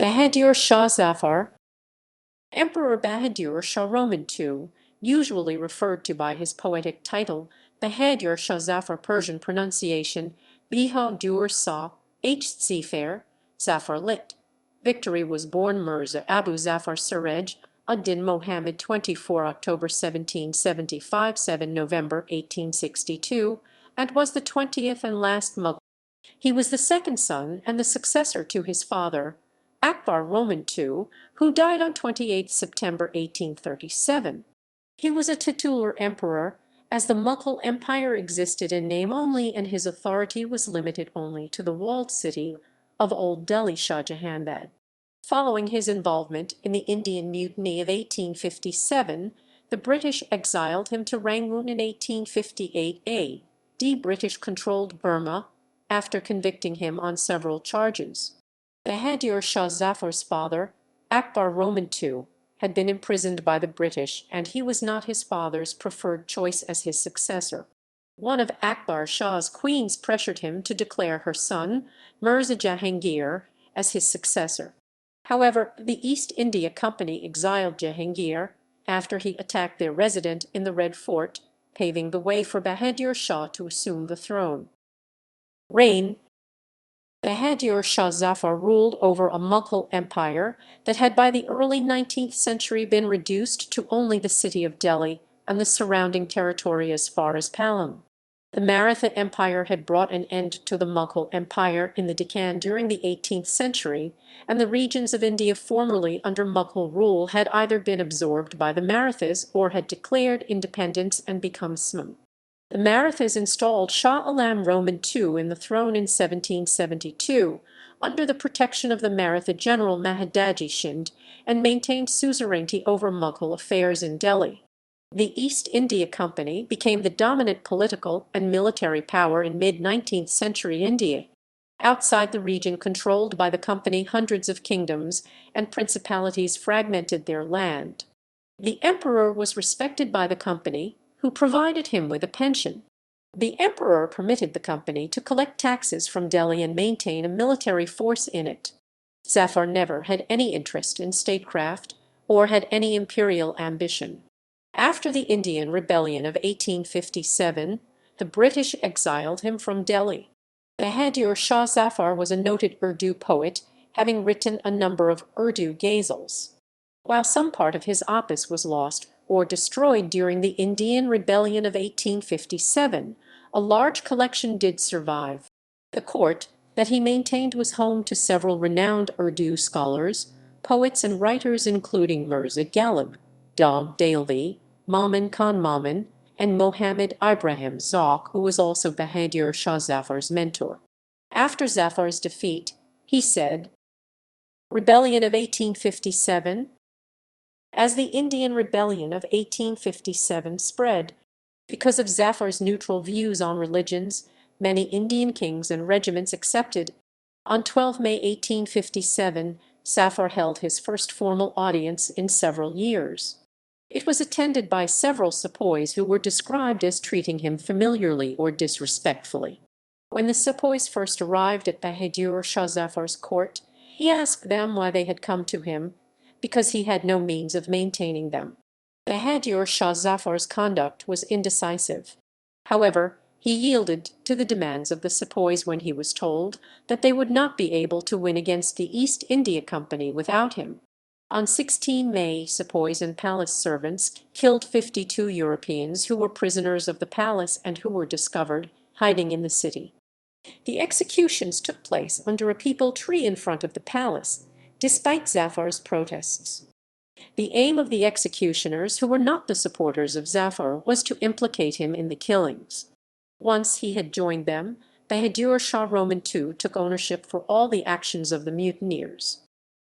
Bahadur Shah Zafar. Emperor Bahadur Shah II, usually referred to by his poetic title, Bahadur Shah Zafar, Persian pronunciation, Bahadur Shah, zæfæ'r, Zafar lit. Victory, was born Mirza Abu Zafar Siraj-ud-din Mohammed, 24 October 1775, 7 November 1862, and was the 20th and last Mughal. He was the second son and the successor to his father, Akbar II, who died on 28 September 1837. He was a titular emperor, as the Mughal Empire existed in name only, and his authority was limited only to the walled city of Old Delhi, Shahjahanbad. Following his involvement in the Indian Mutiny of 1857, the British exiled him to Rangoon in 1858. A.D. British-controlled Burma, after convicting him on several charges. Bahadur Shah Zafar's father, Akbar II, had been imprisoned by the British, and he was not his father's preferred choice as his successor. One of Akbar Shah's queens pressured him to declare her son, Mirza Jahangir, as his successor. However, the East India Company exiled Jahangir after he attacked their resident in the Red Fort, paving the way for Bahadur Shah to assume the throne. Reign. Bahadur Shah Zafar ruled over a Mughal empire that had by the early 19th century been reduced to only the city of Delhi and the surrounding territory as far as Palam. The Maratha Empire had brought an end to the Mughal Empire in the Deccan during the 18th century, and the regions of India formerly under Mughal rule had either been absorbed by the Marathas or had declared independence and become ʃʒः. The Marathas installed Shah Alam II in the throne in 1772, under the protection of the Maratha general Mahadaji Shinde, and maintained suzerainty over Mughal affairs in Delhi. The East India Company became the dominant political and military power in mid-19th century India. Outside the region controlled by the company, hundreds of kingdoms and principalities fragmented their land. The emperor was respected by the company, who provided him with a pension. The emperor permitted the company to collect taxes from Delhi and maintain a military force in it. Zafar never had any interest in statecraft or had any imperial ambition. After the Indian Rebellion of 1857, the British exiled him from Delhi. Bahadur Shah Zafar was a noted Urdu poet, having written a number of Urdu ghazals. While some part of his opus was lost or destroyed during the Indian Rebellion of 1857, a large collection did survive. The court that he maintained was home to several renowned Urdu scholars, poets, and writers, including Mirza Ghalib, Dog Dalvi, Mamun Khan Mamun, and Mohammad Ibrahim Zauq, who was also Bahadur Shah Zafar's mentor. After Zafar's defeat, he said, Rebellion of 1857. As the Indian Rebellion of 1857 spread, because of Zafar's neutral views on religions, many Indian kings and regiments accepted. On 12 May 1857, Zafar held his first formal audience in several years. It was attended by several sepoys who were described as treating him familiarly or disrespectfully. When the sepoys first arrived at Bahadur Shah Zafar's court, he asked them why they had come to him, because he had no means of maintaining them. Bahadur Shah Zafar's conduct was indecisive. However, he yielded to the demands of the sepoys when he was told that they would not be able to win against the East India Company without him. On 16 May, sepoys and palace servants killed 52 Europeans who were prisoners of the palace and who were discovered hiding in the city. The executions took place under a peepal tree in front of the palace, despite Zafar's protests. The aim of the executioners, who were not the supporters of Zafar, was to implicate him in the killings. Once he had joined them, Bahadur Shah II took ownership for all the actions of the mutineers.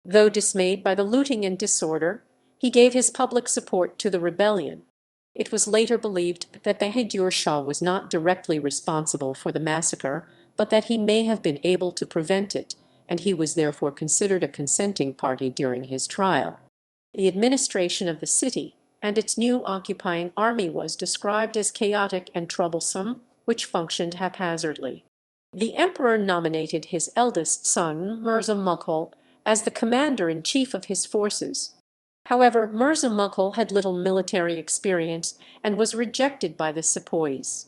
Though dismayed by the looting and disorder, he gave his public support to the rebellion. It was later believed that Bahadur Shah was not directly responsible for the massacre, but that he may have been able to prevent it, and he was therefore considered a consenting party during his trial. The administration of the city and its new occupying army was described as chaotic and troublesome, which functioned haphazardly. The emperor nominated his eldest son, Mirza Mughal, as the commander-in-chief of his forces. However, Mirza Mughal had little military experience and was rejected by the sepoys.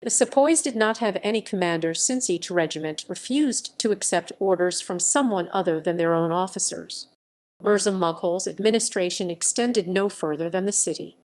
The sepoys did not have any commanders since each regiment refused to accept orders from someone other than their own officers. Mirza Mughal's administration extended no further than the city.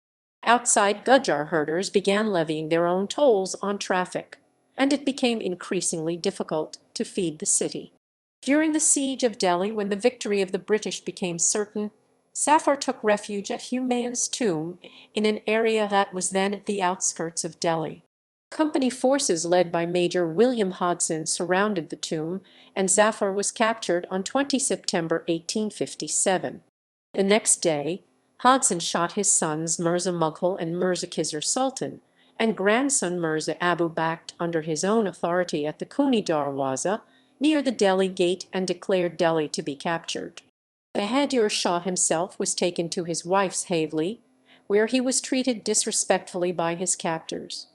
Outside Gujjar herders began levying their own tolls on traffic, and it became increasingly difficult to feed the city. During the siege of Delhi, when the victory of the British became certain, Zafar took refuge at Humayun's tomb in an area that was then at the outskirts of Delhi. Company forces led by Major William Hodson surrounded the tomb, and Zafar was captured on 20 September 1857. The next day, Hodson shot his sons Mirza Mughal and Mirza Khizr Sultan, and grandson Mirza Abu Bakht under his own authority at the Kuni Darwaza, near the Delhi gate, and declared Delhi to be captured. Bahadur Shah himself was taken to his wife's Haveli, where he was treated disrespectfully by his captors.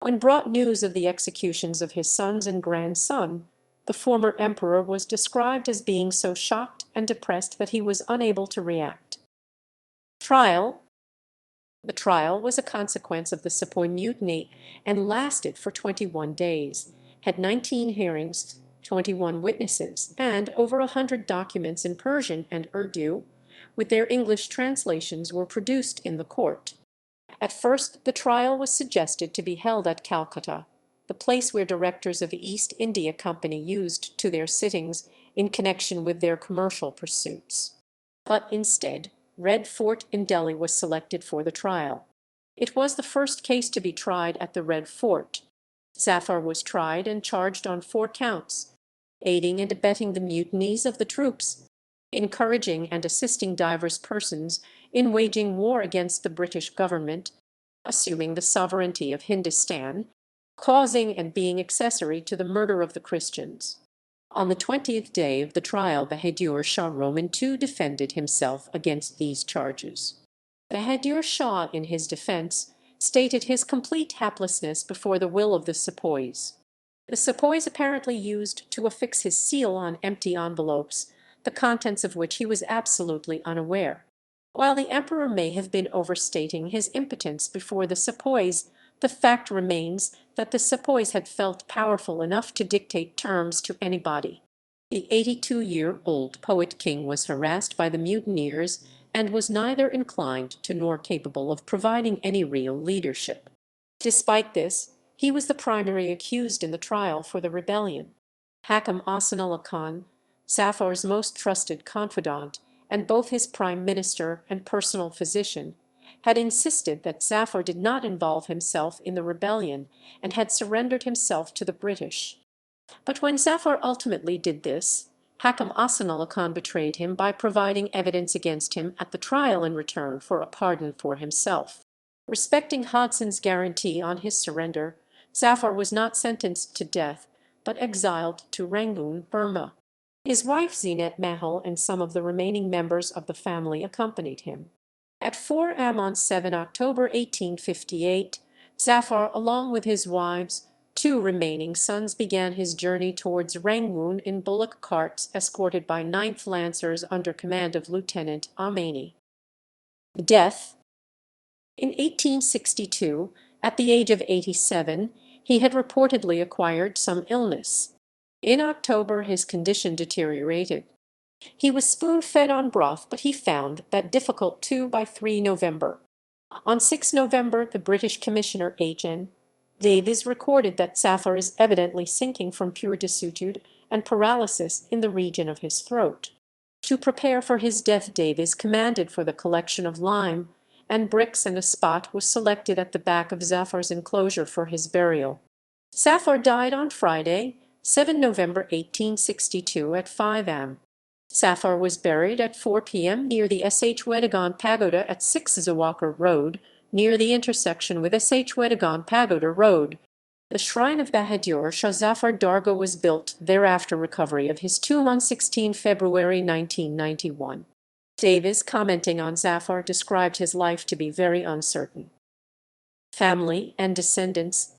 When brought news of the executions of his sons and grandson, the former emperor was described as being so shocked and depressed that he was unable to react. Trial. The trial was a consequence of the Sepoy Mutiny and lasted for 21 days, had 19 hearings, 21 witnesses, and over 100 documents in Persian and Urdu, with their English translations, were produced in the court. At first the trial was suggested to be held at Calcutta, the place where directors of the East India Company used to their sittings in connection with their commercial pursuits. But instead, Red Fort in Delhi was selected for the trial. It was the first case to be tried at the Red Fort. Zafar was tried and charged on 4 counts: aiding and abetting the mutinies of the troops, encouraging and assisting divers persons in waging war against the British government, assuming the sovereignty of Hindustan, causing and being accessory to the murder of the Christians. On the 20th day of the trial, Bahadur Shah II defended himself against these charges. Bahadur Shah, in his defence, stated his complete helplessness before the will of the sepoys. The sepoys apparently used to affix his seal on empty envelopes, the contents of which he was absolutely unaware. While the emperor may have been overstating his impotence before the sepoys, the fact remains that the sepoys had felt powerful enough to dictate terms to anybody. The 82-year-old poet king was harassed by the mutineers and was neither inclined to nor capable of providing any real leadership. Despite this, he was the primary accused in the trial for the rebellion. Hakam Asanullah Khan, Zafar's most trusted confidant, and both his prime minister and personal physician, had insisted that Zafar did not involve himself in the rebellion and had surrendered himself to the British. But when Zafar ultimately did this, Hakam Asanullah Khan betrayed him by providing evidence against him at the trial in return for a pardon for himself. Respecting Hodson's guarantee on his surrender, Zafar was not sentenced to death, but exiled to Rangoon, Burma. His wife Zeenat Mahal and some of the remaining members of the family accompanied him. At 4 am on 7 October 1858, Zafar, along with his wives, 2 remaining sons, began his journey towards Rangoon in bullock carts escorted by 9th Lancers under command of Lieutenant Amini. Death. In 1862, at the age of 87, he had reportedly acquired some illness. In October his condition deteriorated. He was spoon-fed on broth, but he found that difficult too by 3 November. On 6 November, the British Commissioner H.N. Davies recorded that Zafar is evidently sinking from pure desuetude and paralysis in the region of his throat. To prepare for his death, Davies commanded for the collection of lime and bricks, and a spot was selected at the back of Zafar's enclosure for his burial. Zafar died on Friday, 7 November 1862 at 5 am. Zafar was buried at 4 p.m. near the Sh. Wedagon Pagoda at 6 Zawakar Road, near the intersection with Sh. Wedagon Pagoda Road. The shrine of Bahadur Shah Zafar Dargah was built there after recovery of his tomb on 16 February 1991. Davies, commenting on Zafar, described his life to be very uncertain. Family and descendants.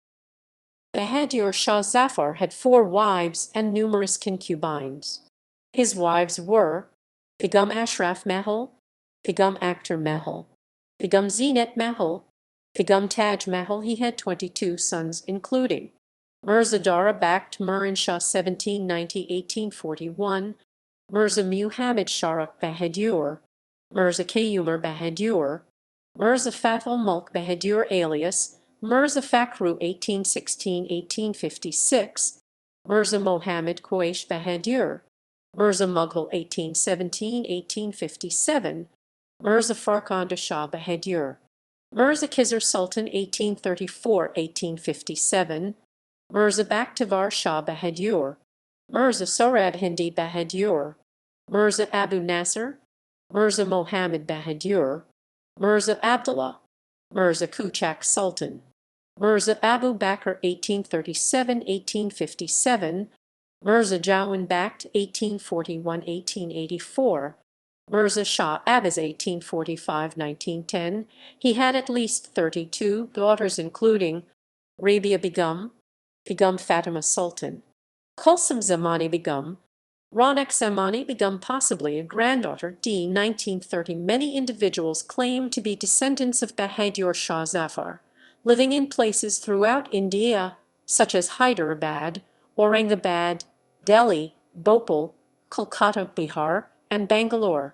Bahadur Shah Zafar had 4 wives and numerous concubines. His wives were Begum Ashraf Mahal, Begum Akhtar Mahal, Begum Zeenat Mahal, Begum Taj Mahal. He had 22 sons, including Mirza Dara Bakht Miran Shah 1790–1841, Mirza Muhammad Shahrukh Bahadur, Mirza Kayumar Bahadur, Mirza Fathul Mulk Bahadur alias Mirza Fakhru 1816–1856, Mirza Mohammad Quraish Bahadur, Mirza Mughal 1817–1857, Mirza Farkhanda Shah Bahadur, Mirza Khizr Sultan 1834–1857, Mirza Bakhtavar Shah Bahadur, Mirza Sohrabhindi Bahadur, Mirza Abu Nasser, Mirza Mohammad Bahadur, Mirza Abdullah, Mirza Kuchak Sultan, Mirza Abu Bakr 1837–1857, Mirza Jawan Bakht 1841–1884, Mirza Shah Abbas 1845–1910. He had at least 32 daughters, including Rabia Begum, Begum Fatima Sultan, Kulsum Zamani Begum, Ronak Zamani Begum, possibly a granddaughter. D. 1930. Many individuals claim to be descendants of Bahadur Shah Zafar, living in places throughout India, such as Hyderabad, Aurangabad, Delhi, Bhopal, Kolkata, Bihar, and Bangalore.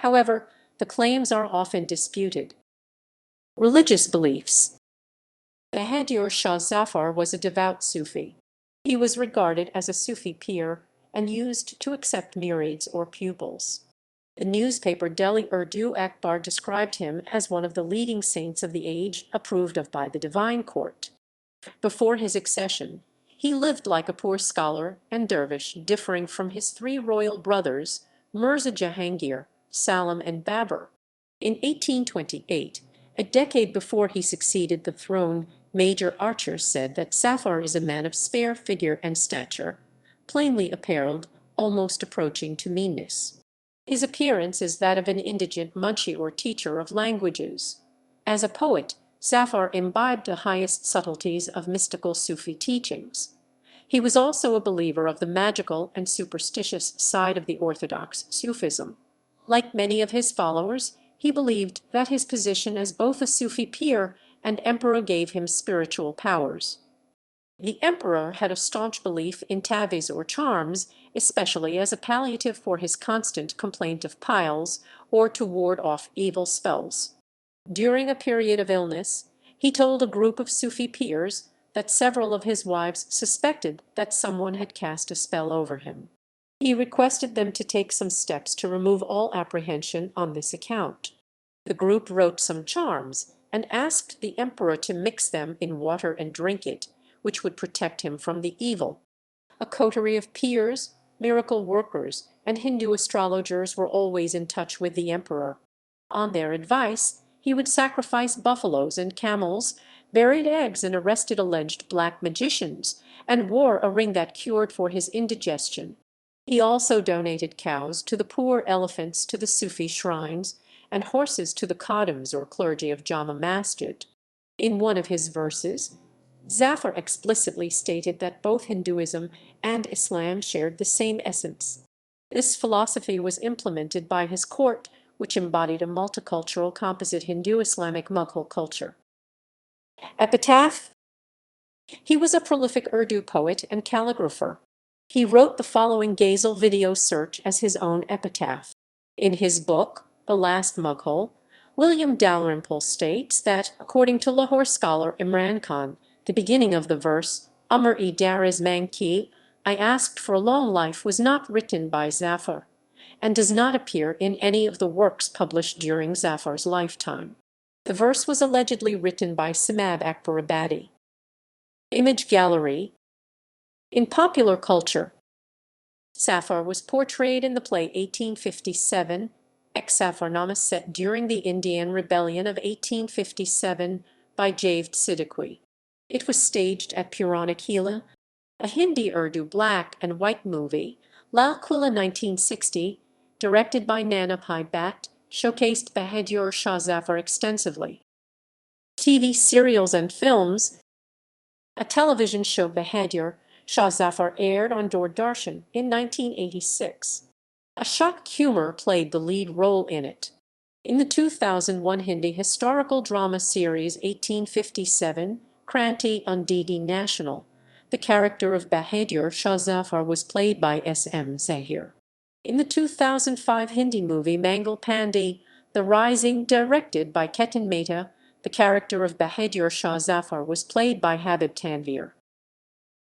However, the claims are often disputed. Religious beliefs. Bahadur Shah Zafar was a devout Sufi. He was regarded as a Sufi peer and used to accept murids or pupils. The newspaper Delhi Urdu Akbar described him as one of the leading saints of the age, approved of by the divine court. Before his accession, he lived like a poor scholar and dervish, differing from his three royal brothers, Mirza Jahangir, Salam, and Babur. In 1828, a decade before he succeeded the throne, Major Archer said that Zafar is a man of spare figure and stature, plainly apparelled, almost approaching to meanness. His appearance is that of an indigent munchie or teacher of languages. As a poet, Zafar imbibed the highest subtleties of mystical Sufi teachings. He was also a believer of the magical and superstitious side of the orthodox Sufism. Like many of his followers, he believed that his position as both a Sufi peer and emperor gave him spiritual powers. The emperor had a staunch belief in taviz or charms, especially as a palliative for his constant complaint of piles or to ward off evil spells. During a period of illness, he told a group of Sufi peers that several of his wives suspected that someone had cast a spell over him. He requested them to take some steps to remove all apprehension on this account. The group wrote some charms and asked the emperor to mix them in water and drink it, which would protect him from the evil. A coterie of peers, miracle workers, and Hindu astrologers were always in touch with the emperor. On their advice, he would sacrifice buffaloes and camels, buried eggs, and arrested alleged black magicians, and wore a ring that cured for his indigestion. He also donated cows to the poor, elephants to the Sufi shrines, and horses to the khadims or clergy of Jama Masjid. In one of his verses, Zafar explicitly stated that both Hinduism and Islam shared the same essence. This philosophy was implemented by his court, which embodied a multicultural composite Hindu-Islamic Mughal culture. Epitaph. He was a prolific Urdu poet and calligrapher. He wrote the following ghazal video search as his own epitaph. In his book, The Last Mughal, William Dalrymple states that, according to Lahore scholar Imran Khan, the beginning of the verse, Amr-e Dariz Manki, I asked for a long life, was not written by Zafar, and does not appear in any of the works published during Zafar's lifetime. The verse was allegedly written by Samab Akbarabadi. Image gallery. In popular culture, Zafar was portrayed in the play 1857, Ek-Zafarnama, set during the Indian Rebellion of 1857 by Javed Siddiqui. It was staged at Purana Kila, a Hindi-Urdu black and white movie. Lal Quilla 1960, directed by Nana Pai Bhatt, showcased Bahadur Shah Zafar extensively. TV serials and films. A television show, Bahadur Shah Zafar, aired on Doordarshan in 1986. Ashok Kumar played the lead role in it. In the 2001 Hindi historical drama series 1857, Kranti Undigi National, the character of Bahadur Shah Zafar was played by S.M. Zahir. In the 2005 Hindi movie Mangal Pandey, The Rising, directed by Ketan Mehta, the character of Bahadur Shah Zafar was played by Habib Tanvir.